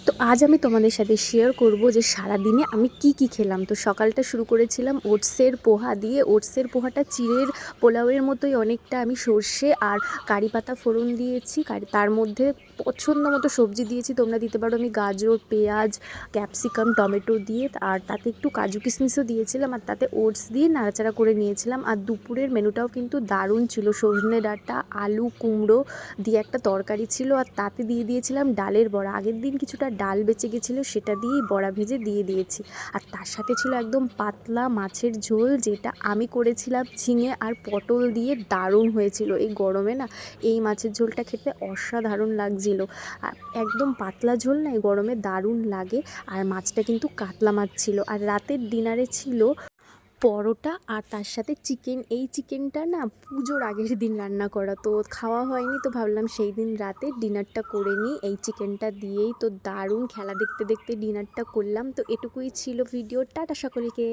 তো আজ আমি তোমাদের সাথে শেয়ার করব যে সারাদিনে আমি কি খেলাম। তো সকালটা শুরু করেছিলাম ওটসের পোহা দিয়ে। ওটসের পোহাটা চিড়ের পোলাওয়ের মতোই অনেকটা। আমি সর্ষে আর কারি পাতা ফোড়ন দিয়েছি, তার মধ্যে পছন্দ মতো সবজি দিয়েছি, তোমরা দিতে পারো। আমি গাজর, পেঁয়াজ, ক্যাপসিকাম, টমেটো দিয়ে, আর তাতে একটু কাজু কিশমিশও দিয়েছিলাম, আর তাতে ওটস দিয়ে নাড়াচাড়া করে নিয়েছিলাম। আর দুপুরের মেনুটাও কিন্তু দারুণ ছিল। সজনে ডাঁটা, আলু, কুমড়ো দিয়ে একটা তরকারি ছিল, আর তাতে দিয়ে দিয়েছিলাম ডালের বড়া। আগের দিন কিছুটা ডাল বেঁচে গেছিলো, সেটা দিয়েই বড়া ভেজে দিয়ে দিয়েছি। আর তার সাথে ছিল একদম পাতলা মাছের ঝোল, যেটা আমি করেছিলাম ঝিঙে আর পটল দিয়ে। দারুণ হয়েছিল। এই গরমে না এই মাছের ঝোলটা খেতে অসাধারণ লাগছিল। আর একদম পাতলা ঝোল না এই গরমে দারুণ লাগে। আর মাছটা কিন্তু কাতলা মাছ ছিল। আর রাতের ডিনারে ছিল পরোটা আর তার সাথে চিকেন। এই চিকেনটা না পুজোর আগের দিন রান্না করা, তো খাওয়া হয়নি, তো ভাবলাম সেই দিন রাতে ডিনারটা করে নিই এই চিকেনটা দিয়েই। তো দারুণ খেলা দেখতে দেখতে ডিনারটা করলাম। তো এটুকুই ছিল ভিডিও। টাটা সকলকে।